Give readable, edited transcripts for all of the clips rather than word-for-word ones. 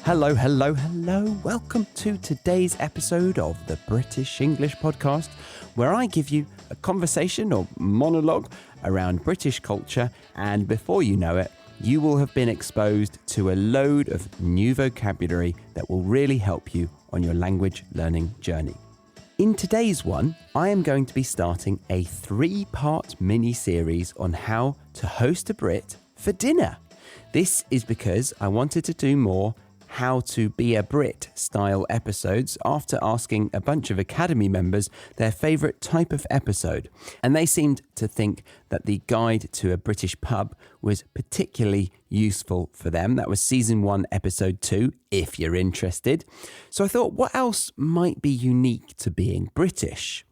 Hello, hello, hello. Welcome to today's episode of the British English Podcast, where I give you a conversation or monologue around British culture, and before you know it, you will have been exposed to a load of new vocabulary that will really help you on your language learning journey. In today's one, I am going to be starting a 3-part mini-series on how to host a Brit for dinner. This is because I wanted to do more how to be a Brit style episodes after asking a bunch of Academy members their favourite type of episode. And they seemed to think that the guide to a British pub was particularly useful for them. That was season 1, episode 2, if you're interested. So I thought, what else might be unique to being British?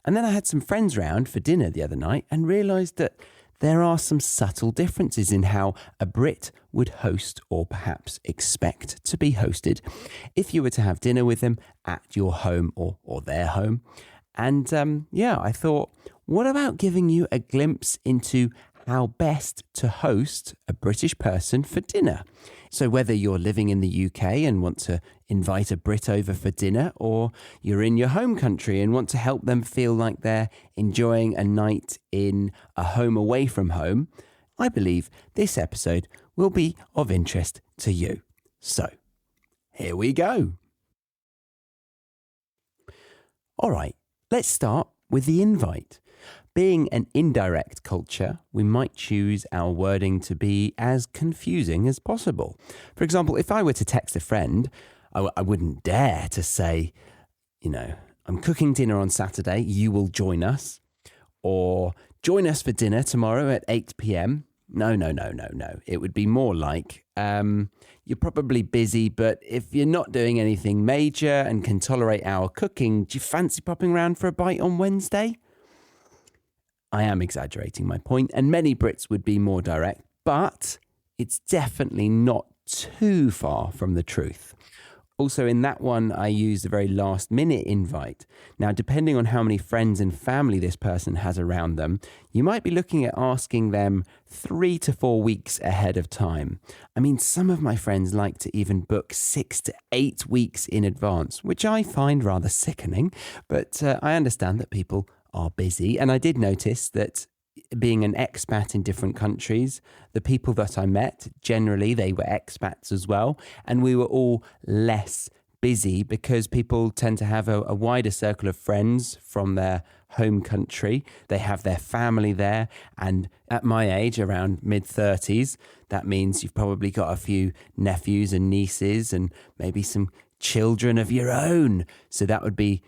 And then I had some friends round for dinner the other night and realised that there are some subtle differences in how a Brit would host or perhaps expect to be hosted if you were to have dinner with them at your home or their home. And I thought, what about giving you a glimpse into how best to host a British person for dinner? So whether you're living in the UK and want to invite a Brit over for dinner, or you're in your home country and want to help them feel like they're enjoying a night in a home away from home, I believe this episode will be of interest to you. So, here we go. All right, let's start with the invite. Being an indirect culture, we might choose our wording to be as confusing as possible. For example, if I were to text a friend, I wouldn't dare to say, I'm cooking dinner on Saturday, you will join us. Or join us for dinner tomorrow at 8 p.m. No. It would be more like, you're probably busy, but if you're not doing anything major and can tolerate our cooking, do you fancy popping round for a bite on Wednesday? I am exaggerating my point, and many Brits would be more direct, but it's definitely not too far from the truth. Also, in that one, I used a very last-minute invite. Now, depending on how many friends and family this person has around them, you might be looking at asking them 3 to 4 weeks ahead of time. I mean, some of my friends like to even book 6 to 8 weeks in advance, which I find rather sickening, but I understand that people are busy. And I did notice that being an expat in different countries, the people that I met, generally they were expats as well. And we were all less busy because people tend to have a wider circle of friends from their home country. They have their family there. And at my age, around mid-30s, that means you've probably got a few nephews and nieces and maybe some children of your own. So that would be,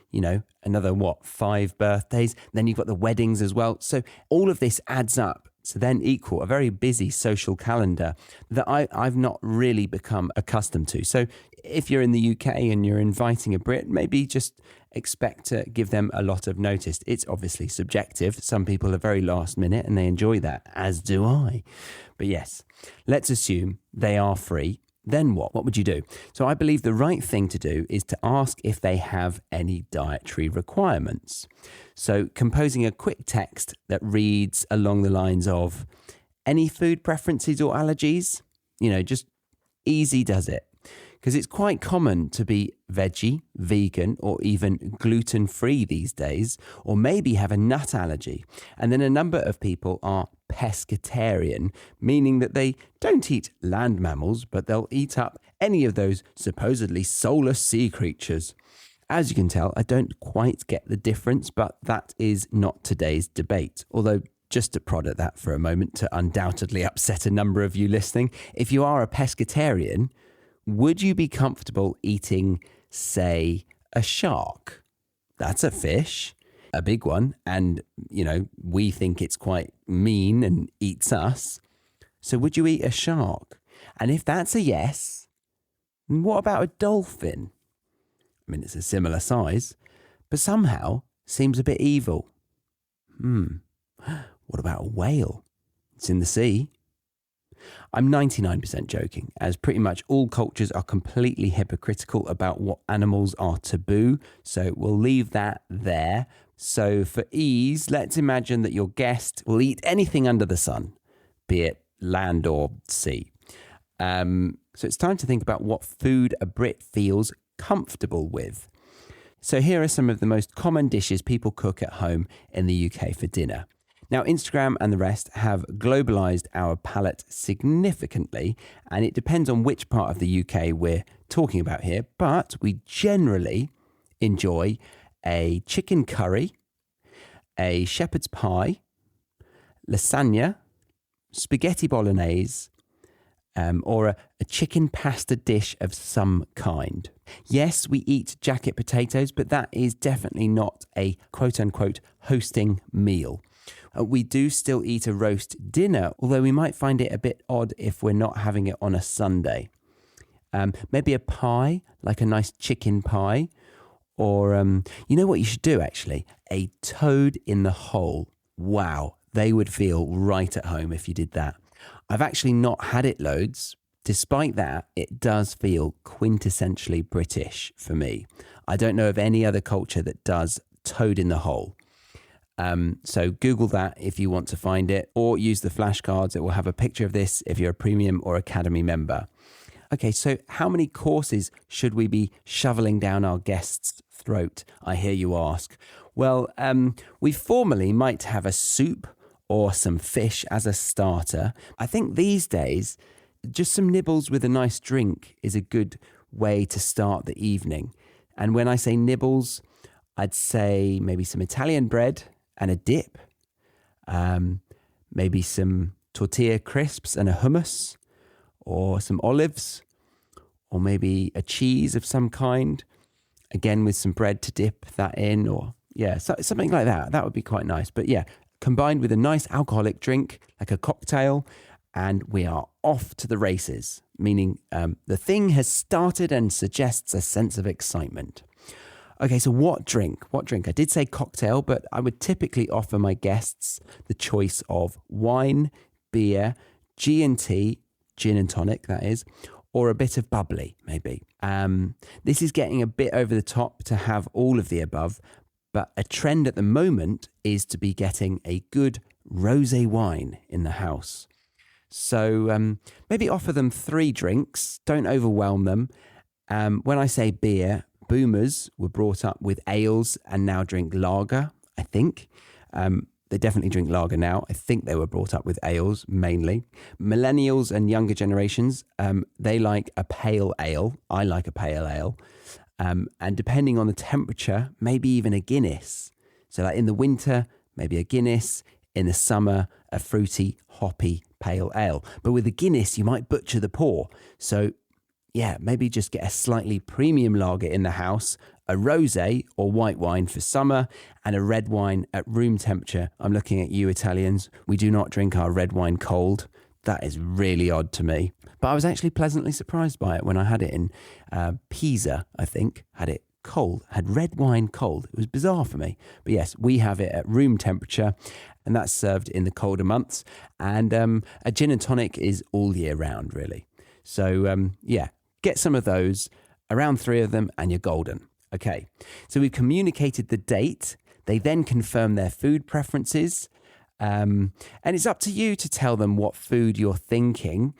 another 5 birthdays. Then you've got the weddings as well. So all of this adds up to then equal a very busy social calendar that I've not really become accustomed to. So if you're in the UK and you're inviting a Brit, maybe just expect to give them a lot of notice. It's obviously subjective. Some people are very last minute and they enjoy that, as do I. But yes, let's assume they are free. Then what? What would you do? So I believe the right thing to do is to ask if they have any dietary requirements. So composing a quick text that reads along the lines of, any food preferences or allergies? Just easy does it. Because it's quite common to be veggie, vegan, or even gluten-free these days, or maybe have a nut allergy. And then a number of people are pescatarian, meaning that they don't eat land mammals, but they'll eat up any of those supposedly soulless sea creatures. As you can tell, I don't quite get the difference, but that is not today's debate. Although, just to prod at that for a moment to undoubtedly upset a number of you listening, if you are a pescatarian, would you be comfortable eating, say, a shark? That's a fish, a big one, and, we think it's quite mean and eats us. So would you eat a shark? And if that's a yes, what about a dolphin? I mean, it's a similar size, but somehow seems a bit evil. What about a whale? It's in the sea. I'm 99% joking, as pretty much all cultures are completely hypocritical about what animals are taboo, so we'll leave that there. So for ease, let's imagine that your guest will eat anything under the sun, be it land or sea. So it's time to think about what food a Brit feels comfortable with. So here are some of the most common dishes people cook at home in the UK for dinner. Now, Instagram and the rest have globalized our palate significantly, and it depends on which part of the UK we're talking about here, but we generally enjoy a chicken curry, a shepherd's pie, lasagna, spaghetti bolognese, or a chicken pasta dish of some kind. Yes, we eat jacket potatoes, but that is definitely not a quote-unquote hosting meal. We do still eat a roast dinner, although we might find it a bit odd if we're not having it on a Sunday. Maybe a pie, like a nice chicken pie, or you know what you should do actually? A toad in the hole. Wow, they would feel right at home if you did that. I've actually not had it loads. Despite that, it does feel quintessentially British for me. I don't know of any other culture that does toad in the hole. So Google that if you want to find it, or use the flashcards. It will have a picture of this if you're a premium or academy member. Okay, so how many courses should we be shoveling down our guests' throat, I hear you ask? Well, we formally might have a soup or some fish as a starter. I think these days, just some nibbles with a nice drink is a good way to start the evening. And when I say nibbles, I'd say maybe some Italian bread and a dip, maybe some tortilla crisps and a hummus, or some olives, or maybe a cheese of some kind, again with some bread to dip that in, or something like that. That would be quite nice. But yeah, combined with a nice alcoholic drink, like a cocktail, and we are off to the races, meaning the thing has started and suggests a sense of excitement. Okay, so what drink? What drink? I did say cocktail, but I would typically offer my guests the choice of wine, beer, G&T, gin and tonic, that is, or a bit of bubbly, maybe. This is getting a bit over the top to have all of the above, but a trend at the moment is to be getting a good rosé wine in the house. So maybe offer them 3 drinks. Don't overwhelm them. When I say beer, boomers were brought up with ales and now drink lager, I think. They definitely drink lager now. I think they were brought up with ales mainly. Millennials and younger generations, they like a pale ale. I like a pale ale. And depending on the temperature, maybe even a Guinness. So like in the winter, maybe a Guinness. In the summer, a fruity, hoppy, pale ale. But with a Guinness, you might butcher the pour. So yeah, maybe just get a slightly premium lager in the house, a rosé or white wine for summer, and a red wine at room temperature. I'm looking at you Italians. We do not drink our red wine cold. That is really odd to me. But I was actually pleasantly surprised by it when I had it in Pisa, I think. Had it cold, had red wine cold. It was bizarre for me. But yes, we have it at room temperature, and that's served in the colder months. And a gin and tonic is all year round, really. So get some of those, around 3 of them, and you're golden. Okay, so we've communicated the date. They then confirm their food preferences. And it's up to you to tell them what food you're thinking.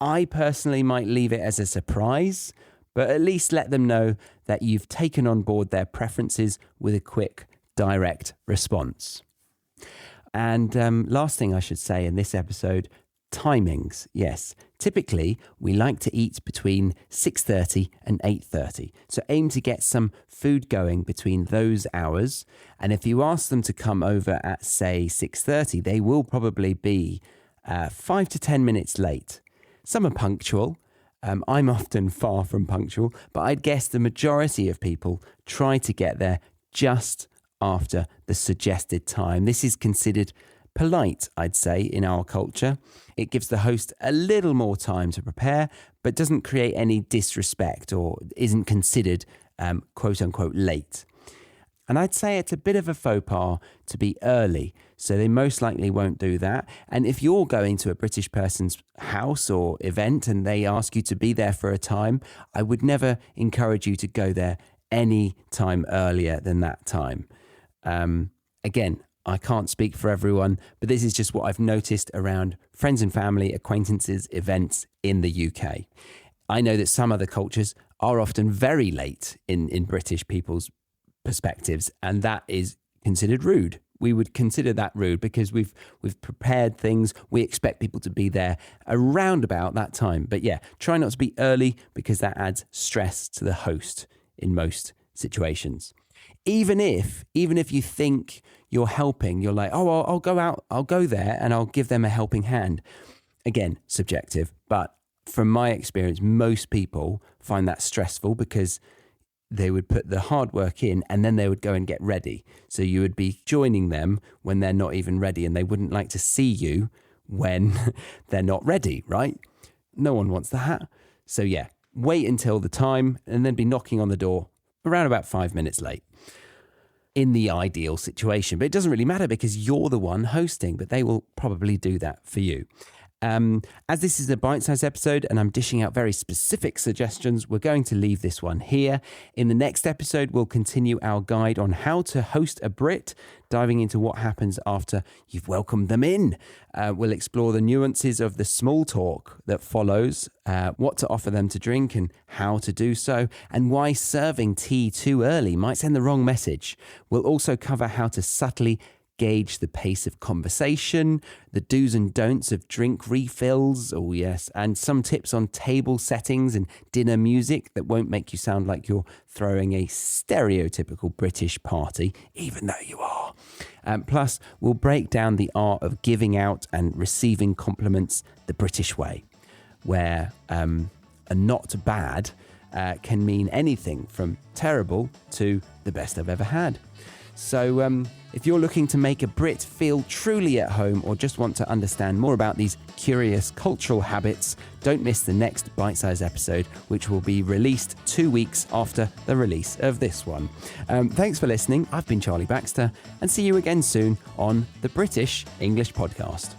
I personally might leave it as a surprise, but at least let them know that you've taken on board their preferences with a quick, direct response. And last thing I should say in this episode, timings. Yes, typically we like to eat between 6:30 and 8:30. So aim to get some food going between those hours. And if you ask them to come over at, say, 6:30, they will probably be 5 to 10 minutes late. Some are punctual. I'm often far from punctual, but I'd guess the majority of people try to get there just after the suggested time. This is considered polite, I'd say, in our culture. It gives the host a little more time to prepare, but doesn't create any disrespect or isn't considered quote unquote late. And I'd say it's a bit of a faux pas to be early, so they most likely won't do that. And if you're going to a British person's house or event and they ask you to be there for a time, I would never encourage you to go there any time earlier than that time. Again, I can't speak for everyone, but this is just what I've noticed around friends and family, acquaintances, events in the UK. I know that some other cultures are often very late in British people's perspectives, and that is considered rude. We would consider that rude because we've prepared things. We expect people to be there around about that time. But yeah, try not to be early because that adds stress to the host in most situations. Even if you think you're helping, you're like, oh, I'll go out, I'll go there and I'll give them a helping hand. Again, subjective, but from my experience, most people find that stressful because they would put the hard work in and then they would go and get ready. So you would be joining them when they're not even ready, and they wouldn't like to see you when they're not ready, right? No one wants that. So yeah, wait until the time and then be knocking on the door around about 5 minutes late. In the ideal situation. But it doesn't really matter because you're the one hosting, but they will probably do that for you. As this is a bite-sized episode and I'm dishing out very specific suggestions, we're going to leave this one here. In the next episode, we'll continue our guide on how to host a Brit, diving into what happens after you've welcomed them in. We'll explore the nuances of the small talk that follows, what to offer them to drink and how to do so, and why serving tea too early might send the wrong message. We'll also cover how to subtly gauge the pace of conversation, the do's and don'ts of drink refills, oh yes, and some tips on table settings and dinner music that won't make you sound like you're throwing a stereotypical British party, even though you are. Plus, we'll break down the art of giving out and receiving compliments the British way, where a not bad can mean anything from terrible to the best I've ever had. So if you're looking to make a Brit feel truly at home or just want to understand more about these curious cultural habits, don't miss the next bite-sized episode, which will be released 2 weeks after the release of this one. Thanks for listening. I've been Charlie Baxter, and see you again soon on the British English Podcast.